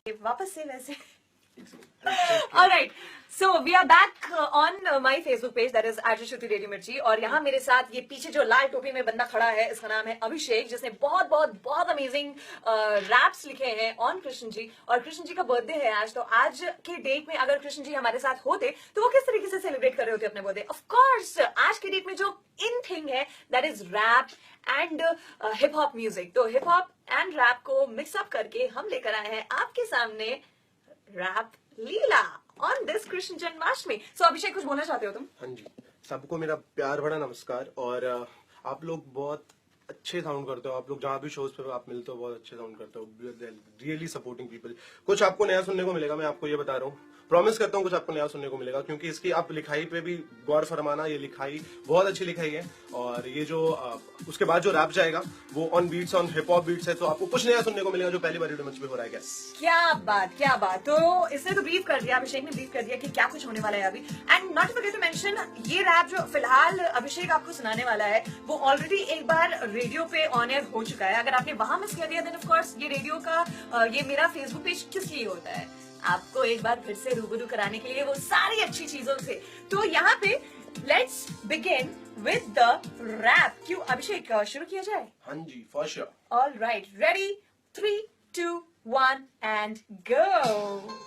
वापस से वैसे Alright, so we are back on my Facebook page, that is @Shruti Reddy Mirchi, और यहाँ मेरे साथ ये पीछे जो लाल टोपी में बंदा खड़ा है, इसका नाम है अभिषेक, जिसने बहुत बहुत बहुत अमेजिंग रैप्स लिखे हैं ऑन कृष्ण जी, और कृष्ण जी का बर्थडे है आज। तो आज के डेट में अगर कृष्ण जी हमारे साथ होते तो वो किस तरीके से सेलिब्रेट कर रहे होते अपने बर्थडे? ऑफ कोर्स आज के डेट में जो इन थिंग है that is rap and hip hop music. तो हिप हॉप एंड रैप को मिक्सअप करके हम लेकर आए हैं आपके सामने rap Leela on this Krishna Janmashtami. So Abhishek कुछ बोलना चाहते हो तुम? हाँ जी, सबको मेरा प्यार भरा नमस्कार। और आप लोग बहुत अच्छे साउंड करते हो, आप लोग जहाँ भी शोज पे आप मिलते हो बहुत अच्छे साउंड करते हो, रियली सपोर्टिंग पीपल। कुछ आपको नया सुनने को मिलेगा, मैं आपको ये बता रहा हूँ, प्रॉमिस करता हूँ कुछ आपको नया सुनने को मिलेगा, क्योंकि इसकी आप लिखाई पे भी गौर फरमाना, ये लिखाई बहुत अच्छी लिखाई है। और ये जो उसके बाद जो रैप जाएगा वो on beats, on hip hop beats है, तो आपको कुछ नया सुनने को मिलेगा जो पहली बार रेडियो मंच पे हो रहा है। क्या बात, क्या बात। तो इसने तो ब्रीफ कर दिया, अभिषेक ने ब्रीफ कर दिया कि क्या कुछ होने वाला है अभी। And not forget to mention, ये रैप जो फिलहाल अभिषेक आपको सुनाने वाला है वो ऑलरेडी एक बार रेडियो पे ऑन एयर हो चुका है। अगर आपने वहां मिस कर दिया देन ऑफ कोर्स ये रेडियो का ये मेरा फेसबुक पेज किस लिए होता है, आपको एक बार फिर से रूबरू कराने के लिए वो सारी अच्छी चीजों से। तो यहाँ पे let's begin with the rap. क्यों अभिषेक, शुरू किया जाए? हाँ जी, for sure. All right, ready, 3, 2, 1 and go.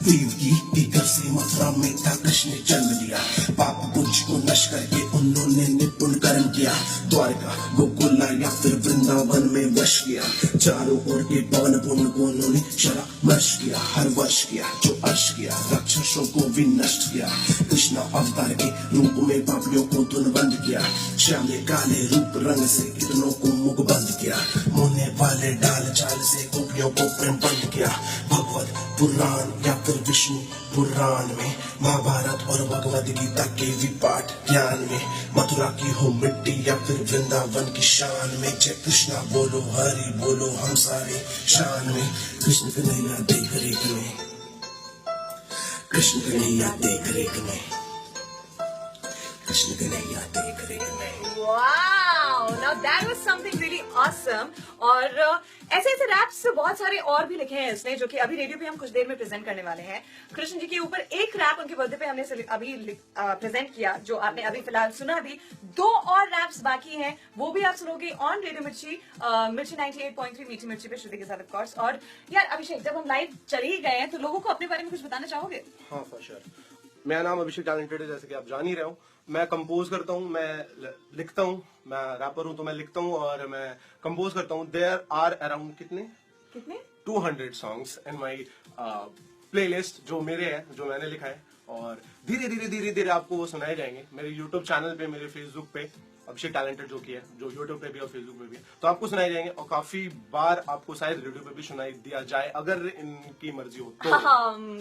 Devaki के घर से मथुरा में था कृष्ण ने जन्म लिया, पाप पुंज को नष्ट करके उन्होंने निपुण कर्म किया, द्वारका गोकुला या फिर वृंदावन में वश किया, चारों ओर के पवन पुण्य को उन्होंने शरामर्श किया, हर वर्ष किया जो अर्श किया, राक्षसों को भी नष्ट किया, कृष्ण अवतार के रूप में पापियों को धुनबंद किया, श्यामले काले रूप रंग से कितनों को मुख बंद किया, मोहने वाले डाल चाल से गोपियों को प्रेम बंद किया, भगवत पुराण या फिर विष्णु पुराण में, महाभारत और भगवद गीता के भी पाठ ज्ञान में, मथुरा की हो मिट्टी या फिर वृंदावन की शान में, जय कृष्णा बोलो हरि बोलो हम सारे शान में, कृष्ण कन्हैया देख रेख में, कृष्ण कन्हैया देख रेख में, कृष्ण कन्हैया देख रेख में। Wow, now that was something really awesome। और ऐसे ऐसे रैप्स बहुत सारे और भी लिखे हैं इसने, जो कि अभी रेडियो पे हम कुछ देर में प्रेजेंट करने वाले हैं। कृष्ण जी के ऊपर एक रैप उनके बर्थडे पे हमने अभी प्रेजेंट किया, जो आपने अभी फिलहाल सुना। अभी 2 और रैप्स बाकी हैं, वो भी आप सुनोगे ऑन रेडियो मिर्ची, मिर्ची 98.3 मीठी मिर्ची पे श्रुति के साथ ऑफ कोर्स। और यार अभिषेक, जब हम लाइव चले ही गए हैं तो लोगों को अपने बारे में कुछ बताना चाहोगे? हाँ फॉर श्योर। मेरा नाम अभिषेक टैलेंटेड है, जैसे कि आप जान ही रहे हो। मैं कंपोज करता हूँ, मैं लिखता हूँ, मैं रैपर हूँ तो मैं लिखता हूँ और मैं कंपोज करता हूँ। देयर आर अराउंड कितने 200 सॉन्ग्स इन माई प्लेलिस्ट जो मेरे हैं, जो मैंने लिखा है, और धीरे धीरे धीरे धीरे आपको वो सुनाए जाएंगे मेरे यूट्यूब चैनल पे, मेरे फेसबुक पे अभिषेक टैलेंटेड जो की है, जो यूट्यूब पे भी और फेसबुक पे भी है, तो आपको सुनाए जाएंगे। और काफी बार आपको शायद रेडियो पे भी सुनाई दिया जाए अगर इनकी मर्जी हो तो।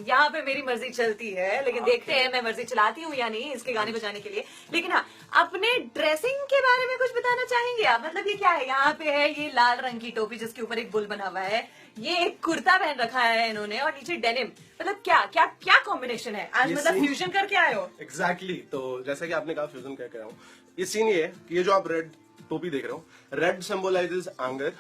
यहाँ पे मेरी मर्जी चलती है, लेकिन देखते हैं मैं मर्जी चलाती हूँ या नहीं इसके गाने बजाने के लिए। लेकिन हाँ, अपने ड्रेसिंग के बारे में कुछ बताना चाहेंगे आप? मतलब ये क्या है? यहाँ पे है ये लाल रंग की टोपी जिसके ऊपर एक बुल बना हुआ है, ये एक कुर्ता पहन रखा है इन्होंने, और नीचे डेनिम। मतलब क्या क्या क्या कॉम्बिनेशन है आज? मतलब फ्यूजन करके आए हो? एग्जैक्टली। तो जैसा कि आपने कहा फ्यूजन करके आया हूँ। ये सीन ये है कि ये जो आप रेड टोपी देख रहे हो, रेड सिंबलाइजेस एंगर,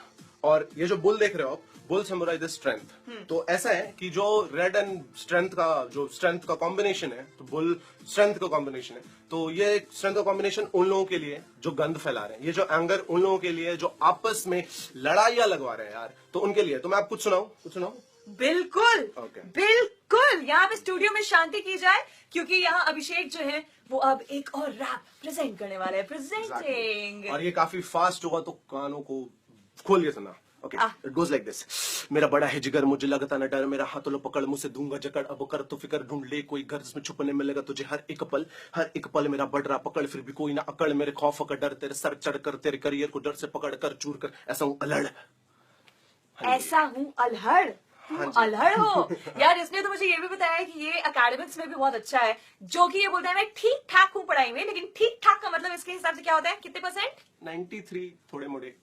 और ये जो बुल देख रहे हो आप, बुल सिंबलाइजेस स्ट्रेंथ। तो ऐसा है कि जो रेड एंड स्ट्रेंथ का कॉम्बिनेशन है, तो बुल स्ट्रेंथ का कॉम्बिनेशन है, तो ये स्ट्रेंथ का कॉम्बिनेशन उन लोगों के लिए जो गंद फैला रहे हैं, ये जो एंगर उन लोगों के लिए जो आपस में लड़ाइयां लगवा रहे हैं यार, तो उनके लिए। तो मैं आप कुछ सुनाऊं? बिल्कुल Okay. बिल्कुल। यहाँ पे स्टूडियो में शांति की जाए, क्योंकि यहाँ अभिषेक जो है वो अब एक और रैप प्रेजेंट करने वाले हैं। प्रेजेंटिंग और ये काफी फास्ट होगा, तो कानों को खोल के सुना। Okay, it goes like this. मेरा बड़ा है जिगर, मुझे लगता न डर, मेरा हाथों लो पकड़, मुझसे दूंगा जकड़, अब कर तो फिकर, ढूंढ ले कोई घर जिसमें छुपने मिलेगा तुझे हर एक पल मेरा बढ़ रहा पकड़, फिर भी कोई ना अकड़, मेरे खौफ का डर, तेरे सर चढ़ कर, तेरे करियर को डर से पकड़ कर चूर कर, ऐसा हूँ अल्हड़। अल्हड़ हो यार। इसने तो मुझे ये भी बताया कि ये एकेडमिक्स में भी बहुत अच्छा है, जो कि ये बोलता है मैं ठीक ठाक हूँ पढ़ाई में, लेकिन ठीक ठाक का मतलब इसके हिसाब से क्या होता है? कितने %? 93 थोड़े मोड़े।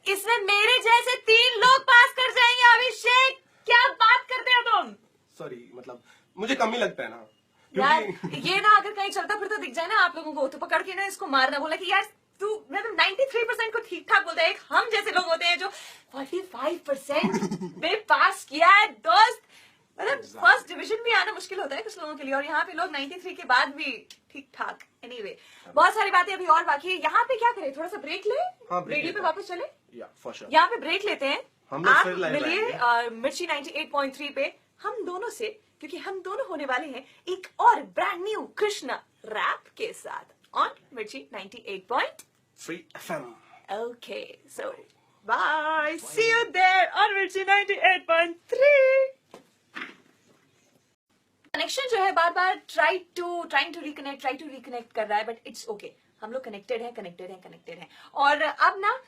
इसमें मेरे जैसे 3 लोग पास कर जाएंगे। अभिषेक, क्या बात करते हो तुम? सॉरी, मतलब मुझे कम ही लगता है ना यार। ये ना अगर कहीं चलता फिर तो दिख जाए ना आप लोगों को, तो पकड़ के ना इसको मारना, बोला कि यार तू मतलब 93% को ठीक ठाक बोलता है, एक हम जैसे लोग होते हैं जो 45% में पास किया है दोस्त। मतलब फर्स्ट डिवीजन भी आना मुश्किल होता है कुछ लोगों के लिए, और यहाँ पे लोग 93 के बाद भी ठीक ठाक। एनीवे, बहुत सारी बातें अभी और बाकी है। यहाँ पे क्या करें, थोड़ा सा ब्रेक ले, रेडियो पे वापस चले, यहाँ पे ब्रेक लेते हैं। आप मिलिए मिर्ची 98.3 पे हम दोनों से, क्योंकि हम दोनों होने वाले हैं एक और ब्रांड न्यू कृष्णा रैप के साथ on Mirchi 98.3 FM। Okay, so bye, see you there on Mirchi 98.3। Connection जो है बार बार ट्राइंग टू रिकनेक्ट कर रहा है, बट इट्स ओके, हम लोग कनेक्टेड हैं। और अब ना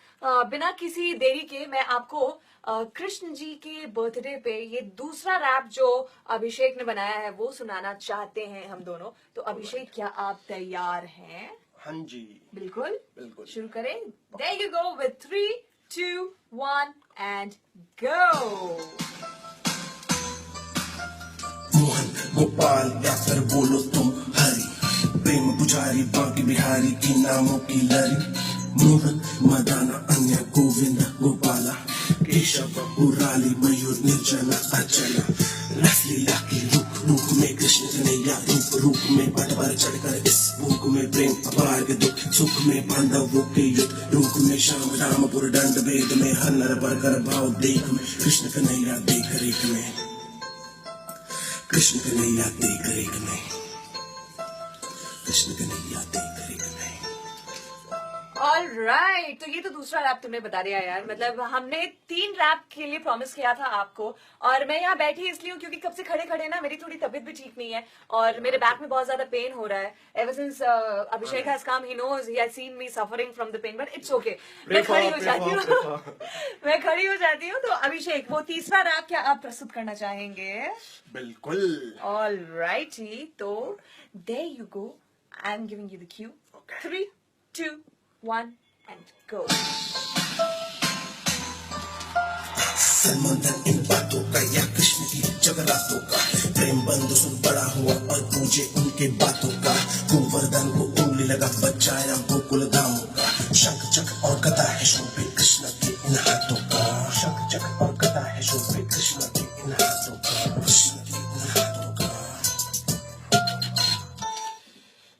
बिना किसी देरी के मैं आपको कृष्ण जी के बर्थडे पे ये दूसरा रैप जो अभिषेक ने बनाया है वो सुनाना चाहते हैं हम दोनों। तो अभिषेक, क्या आप तैयार हैं? हाँ जी, बिल्कुल बिल्कुल। शुरू करें। There you go with 3, 2, 1 and go। Mohan Gopal या फिर बोलो तुम हरि, प्रेम पुजारी बांके बिहारी की नामों की लरी। मोहन मदाना अन्य गोविंद गोपाला, केशव मुरारी मयूर निर्जना अचला। रसलीला की रूप रूप में कृष्ण कन्हैया, रूप में पटवर चढ़कर इस भूख में प्रेम अपार के दुख, सुख में पांडवों के युद्ध, रूप में श्याम रामपुर दंड भेद में हर नर बढ़कर भाव देख में कृष्ण कन्हैया देख रेख में, कृष्ण कन्हैया देख रेख में, कृष्ण कन्हैया देख रेख में। ऑलराइट, तो ये तो दूसरा रैप तुमने बता दिया यार। मतलब हमने 3 रैप के लिए प्रॉमिस किया था आपको, और मैं यहाँ बैठी इसलिए हूँ क्योंकि कब से खड़े खड़े ना मेरी थोड़ी तबीयत भी ठीक नहीं है और मेरे बैक में बहुत ज्यादा पेन हो रहा है। Ever since Abhishek has come, he knows, he has seen me suffering from the pain, but it's okay. मैं खड़ी हो जाती हूँ मैं खड़ी हो जाती हूँ। तो अभिषेक, वो तीसरा रैप क्या आप प्रस्तुत करना चाहेंगे? बिल्कुल। ऑलराइट, तो there you go, I am giving you the cue. 3, 2, 1 and go। संबंधन इन बातों का या कृष्ण की जगरातों का, प्रेम बंधु सुन बड़ा हुआ और पूजे उनके बातों का। गोवर्धन को उंगली लगा बचाया गोकुल धामों का, शंख चक्र और गदा है शोभे कृष्ण के इन हाथों का, शंख चक्र और गदा है शोभे कृष्ण के इन हाथों का, कृष्ण के इन हाथों का।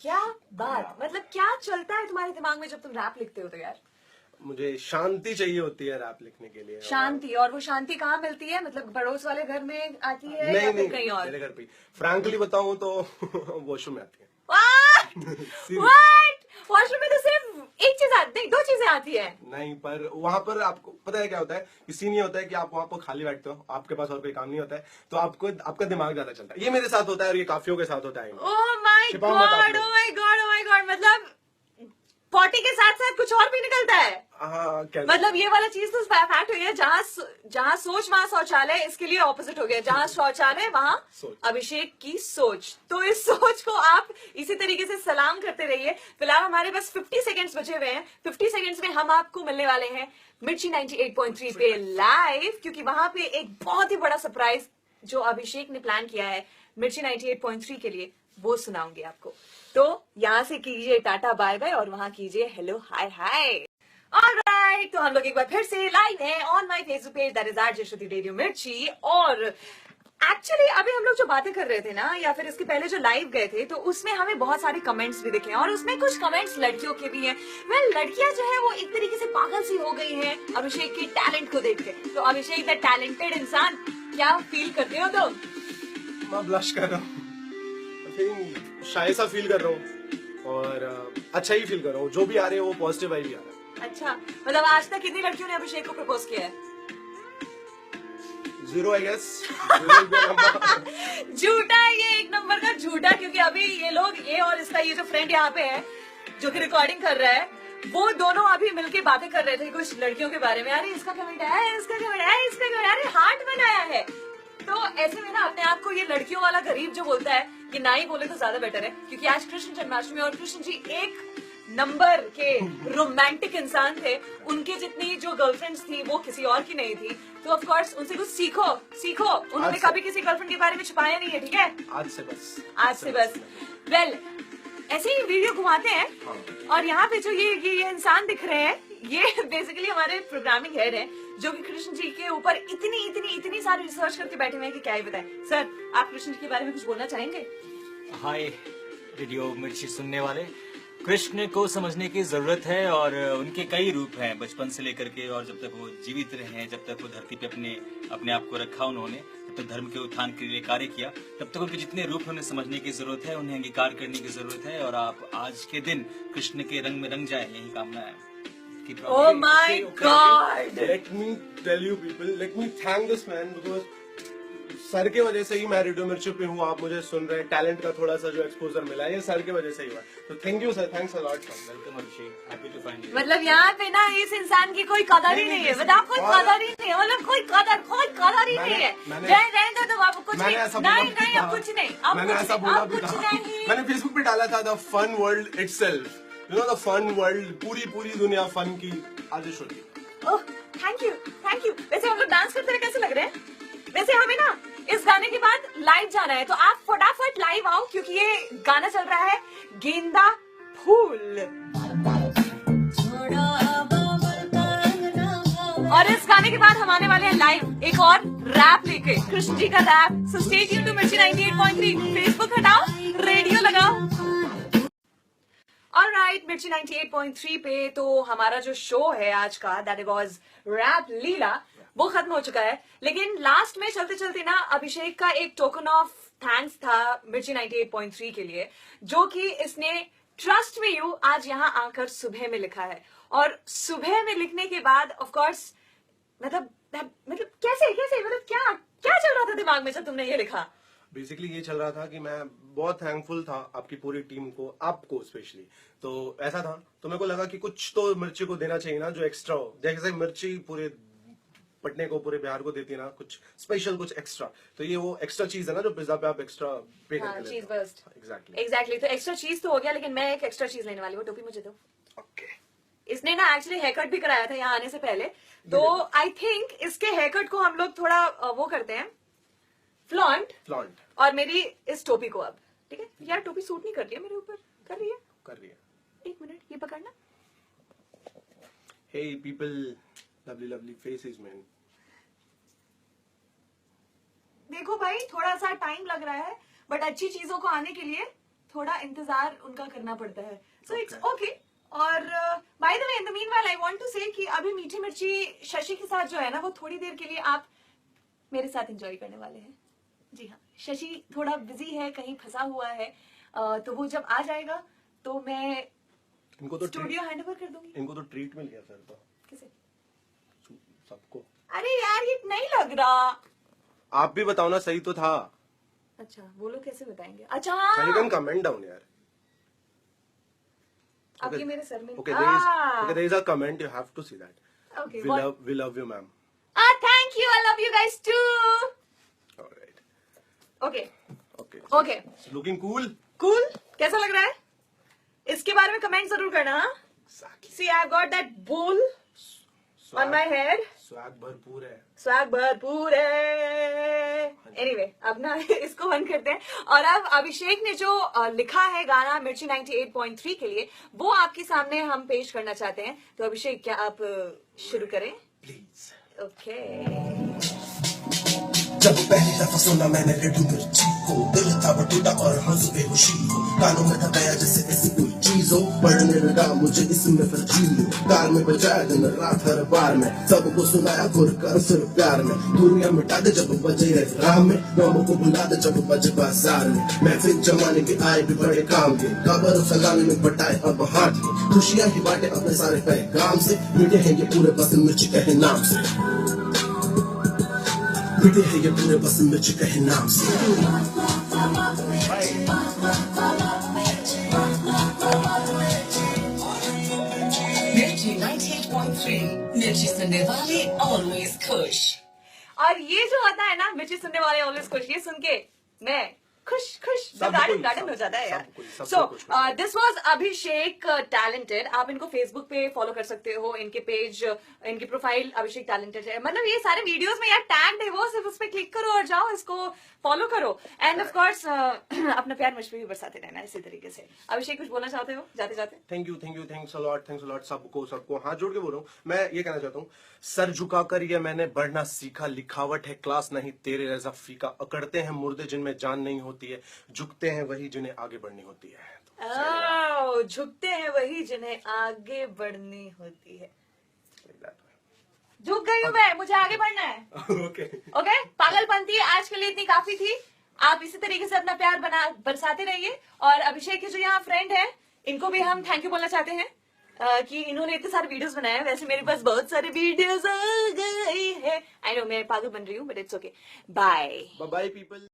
क्या बात, मतलब क्या चलता है तुम्हारे दिमाग में जब तुम रैप लिखते हो? तो यार मुझे शांति चाहिए होती है रैप लिखने के लिए। शांति, और वो शांति कहाँ मिलती है? मतलब पड़ोस वाले घर में आती है या नहीं, फिर कहीं और? मेरे घर पे। फ्रैंकली बताऊं तो वॉशरूम में आती है। व्हाट? वॉशरूम में तो सिर्फ एक चीज आती है, 2 चीजें आती है। नहीं, पर वहां पर आपको पता है क्या होता है, इसी नहीं होता है कि आप वहां पर खाली बैठते हो, आपके पास और कोई काम नहीं होता है, तो आपको आपका दिमाग ज्यादा चलता है। ये मेरे साथ होता है और ये काफियों के साथ होता है। Oh my God, oh my God, मतलब पॉटी के साथ साथ कुछ और भी निकलता है। हाँ, मतलब ये वाला चीज तो फैक्ट हो गया, जहाँ सोच वहाँ शौचालय, इसके लिए ऑपोजिट हो गया, जहाँ शौचालय वहाँ अभिषेक की सोच। तो इस सोच को आप इसी तरीके से सलाम करते रहिए। फिलहाल हमारे पास 50 सेकेंड्स बचे हुए हैं। 50 सेकेंड्स में हम आपको मिलने वाले हैं मिर्ची 98.3 पे लाइव, क्योंकि वहां पे एक बहुत ही बड़ा सरप्राइज जो अभिषेक ने प्लान किया है मिर्ची 98.3 के लिए, वो सुनाऊंगी आपको। तो यहाँ से कीजिए टाटा बाय बाय और वहां कीजिए हेलो हाय हाय। ऑलराइट, तो हम लोग एक बार फिर से लाइव है on my Facebook page, that is RJ Shruti radio मिर्ची। और एक्चुअली अभी हम लोग जो बातें कर रहे थे ना, या फिर इसके पहले जो लाइव गए थे, तो उसमें हमें बहुत सारे कमेंट्स भी दिखे और उसमें कुछ कमेंट्स लड़कियों के भी हैं। वेल, लड़कियां जो है वो एक तरीके से पागल सी हो गई हैं अभिषेक के टैलेंट को देख के। तो अभिषेक द टैलेंटेड इंसान, क्या फील करते हो तुम? मैं ब्लश कर रहा हूँ, शाय सा फील कर रहा हूँ और अच्छा ही फील कर रहा हूँ। जो भी आ रहे हैं वो पॉजिटिव वाइब ही आ रहा है। अच्छा, मतलब आज तक कितनी लड़कियों ने अभिषेक को प्रपोज किया है? 0 आई गेस। झूठा है ये, एक नंबर का झूठा, क्योंकि अभी ये लोग, ये और इसका ये जो फ्रेंड यहाँ पे है जो कि रिकॉर्डिंग कर रहा है, वो दोनों अभी मिलके बातें कर रहे थे कुछ लड़कियों के बारे में। अरे इसका कमेंट है, इसका कमेंट है, इसका कमेंट, अरे हार्ट बनाया है। तो ऐसे में ना अपने आप को ये लड़कियों वाला गरीब जो बोलता है कि ना ही बोले तो ज्यादा बेटर है, क्योंकि आज कृष्ण जन्माष्टमी और कृष्ण जी एक नंबर के रोमांटिक इंसान थे। उनके जितनी जो गर्लफ्रेंड्स थी वो किसी और की नहीं थी। तो ऑफ कोर्स उनसे कुछ सीखो। उन्होंने कभी किसी गर्लफ्रेंड के बारे में छुपाया नहीं है, ठीक है? आज से बस। वेल, ऐसे ही वीडियो घुमाते हैं और यहाँ पे जो ये इंसान दिख रहे हैं, ये बेसिकली हमारे प्रोग्रामिंग हेड है, जो कि कृष्ण जी के ऊपर इतनी सारी रिसर्च करके बैठे हुए हैं कि क्या ही बताएं। सर, आप कृष्ण जी के बारे में कुछ बोलना चाहेंगे? हाय रेडियो मिर्ची सुनने वाले, कृष्ण को समझने की जरूरत है और उनके कई रूप हैं, बचपन से लेकर के, और जब तक वो जीवित रहे, जब तक वो धरती पे अपने आप को रखा उन्होंने, जब तक धर्म के उत्थान के लिए कार्य किया, तब तक उनके जितने रूप उन्हें समझने की जरूरत है, उन्हें अंगीकार करने की जरूरत है। और आप आज के दिन कृष्ण के रंग में रंग जाए, यही कामना है। Oh my God! Let me tell you people, let me thank this man because sir के वजह से ही मैं रेडियो मिर्ची पे हूँ, आप मुझे सुन रहे हैं, टैलेंट का थोड़ा सा जो एक्सपोजर मिला है ये सर के वजह से ही हुआ। तो thank you sir, thanks a lot sir. Welcome Abhishek, happy to find you. मतलब यहाँ पे ना इस इंसान की कोई कदर ही नहीं है, बताओ, कोई कदर ही नहीं है, मतलब कोई कदर ही नहीं है। रहने दो बाबू, कुछ नहीं, नहीं अब कुछ नहीं, मैंने ऐसा बोला भी था, मैंने फेसबुक पे डाला था the fun world itself, you know the fun world, पूरी दुनिया फन की आज होती है। Oh thank you. वैसे हम लोग डांस करते हुए कैसे लग रहे हैं? वैसे हमें ना इस गाने के बाद लाइव जाना है, तो आप फटाफट लाइव आओ क्योंकि ये गाना चल रहा है गेंदा फूल, और इस गाने के बाद हम आने वाले हैं लाइव एक और रैप लेके, कृष्ण जी का rap. So stay tuned to Mirchi 98.3। Facebook हटाओ, रेडियो लगाओ। ऑलराइट, मिर्ची 98.3 पे तो हमारा जो शो है आज का, दैट वाज रैप लीला, वो खत्म हो चुका है। लेकिन लास्ट में चलते चलते ना अभिषेक का एक टोकन ऑफ थैंक्स था मिर्ची 98.3 के लिए, जो कि इसने ट्रस्ट में यू आज यहाँ आकर सुबह में लिखा है। और सुबह में लिखने के बाद ऑफ कोर्स मतलब कैसे मतलब क्या चल रहा था दिमाग में जब तुमने ये लिखा? बेसिकली ये चल रहा था कि मैं बहुत थैंकफुल था आपकी पूरी टीम को, आपको स्पेशली। तो ऐसा था, तो मेरे को लगा कि कुछ तो मिर्ची को देना चाहिए ना जो एक्स्ट्रा हो, जैसे मिर्ची पूरे पटने को, पूरे बिहार को देती है ना, कुछ स्पेशल, कुछ एक्स्ट्रा। तो ये वो एक्स्ट्रा चीज है ना जो पिज्जा पे आप एक्स्ट्रा पे करके चीज बर्स्ट। एग्जैक्टली। तो एक्स्ट्रा चीज तो हो गया, लेकिन मैं एक एक्स्ट्रा चीज लेने वाली हूँ। टोपी मुझे दो। ओके। इसने ना एक्चुअली हेयर कट भी कराया था यहाँ आने से पहले, तो आई थिंक इसके हेयर कट को हम लोग थोड़ा वो करते हैं, फ्लॉन्ट, और मेरी इस टोपी को अब, ठीक है यार, टोपी सूट नहीं कर रही है मेरे ऊपर, कर रही है। एक मिनट, ये पकड़ना। Hey people, lovely faces man. देखो भाई, थोड़ा सा टाइम लग रहा है, बट अच्छी चीजों को आने के लिए थोड़ा इंतजार उनका करना पड़ता है। So it's okay. और by the way, in the meanwhile I want to say कि अभी मीठी मिर्ची शशि के साथ जो है ना, वो थोड़ी देर के लिए आप मेरे साथ एंजॉय करने वाले हैं। जी हाँ, शशि थोड़ा बिजी है, कहीं फंसा हुआ है, तो वो जब आ जाएगा तो मैं इनको तो स्टूडियो हैंडओवर कर दूंगी। इनको तो ट्रीट मिल गया सर। तो किसे? सबको। अरे यार, ये नहीं लग रहा। आप भी बताओ ना, सही तो था। अच्छा, वो लोग कैसे बताएंगे? अच्छा, You can comment down यार। अब ये मेरे सर में। Okay, there is a comment, you have to see that. Okay, We love you, ma'am. Thank you, I love you guys too. Alright. Okay. Okay. Looking cool. Cool? कैसा लग रहा है? इसके बारे में कमेंट जरूर करना। Exactly. See, I've got that bowl on my head. Swag भरपूर है। स्वैग भरपूर है। Anyway, अब ना इसको बंद करते हैं, और अब अभिषेक ने जो लिखा है गाना मिर्ची 98.3 के लिए, वो आपके सामने हम पेश करना चाहते हैं। तो अभिषेक, क्या आप शुरू करें? Please. ओके। जब पहली दफा सुना मैंने रेडियो मिर्ची को, दिल था बटूटा और हंस बेहोशी हो, कानों में था गया जैसे ऐसी कोई चीज हो, पढ़ने लगा मुझे इसमें फिर जी लो, कार में बजाया दिन रात हर बार में, सबको सुनाया खुर कर फिर प्यार में, दुनिया मिटा दे जब बजे राह में, गाँवों को बुला दे जब बजे बाजार में, मैं फिर जमाने के आए भी बड़े काम के, खबर फैलाने में बटाए अब हाथ में, खुशियां ही बांटे अपने सारे पैगाम से, मीठे हैं ये पूरे बस मिर्ची कहे नाम से, मीठे हैं ये पूरे बस मिर्ची कहे नाम से। मिर्ची 98.3, मिर्ची सुनने वाले ऑलवेज खुश। और ये जो होता है ना, मिर्ची सुनने वाले ऑलवेज खुश, ये सुन के मैं खुश खुश सब गार्डन कोई, गार्डन सब- हो जाता है यार. सब कोई, सब सो कुछ। This was Abhishek talented. आप इनको फेसबुक पे फॉलो कर सकते हो. इनके पेज, इनकी प्रोफाइल अभिषेक टैलेंटेड है. मतलब ये सारे वीडियोस में यार टैग्ड है वो, सिर्फ उस पर क्लिक करो और जाओ, इसको फॉलो करो. एंड ऑफ कोर्स अपना प्यार मुझ पे भी बरसाते रहना इसी तरीके से. अभिषेक कुछ बोलना चाहते हो जाते जाते? थैंक्स अ लॉट सबको हाथ जोड़ के बोल रहा हूँ. मैं ये कहना चाहता हूँ, सर झुकाकर ये मैंने बढ़ना सीखा, लिखावट है क्लास नहीं तेरे रजा फीका, अकड़ते हैं मुर्दे जिनमें जान नहीं होती है, झुकते हैं वही जिन्हें आगे बढ़नी होती है. ओह, झुकते हैं वही जिन्हें आगे बढ़नी होती है. झुक गई हूँ मैं, मुझे आगे बढ़ना है. ओके. ओके, पागलपंती आज के लिए इतनी काफी थी. आप इसी तरीके से अपना प्यार बरसाते रहिए. और अभिषेक के जो यहाँ फ्रेंड है, इनको भी हम थैंक यू बोलना चाहते हैं कि इन्होंने इतने सारे वीडियोस बनाए. वैसे मेरे पास बहुत सारे वीडियोस आ गए हैं. आई नो मैं पागल बन रही हूँ, but it's okay. Bye. Bye people.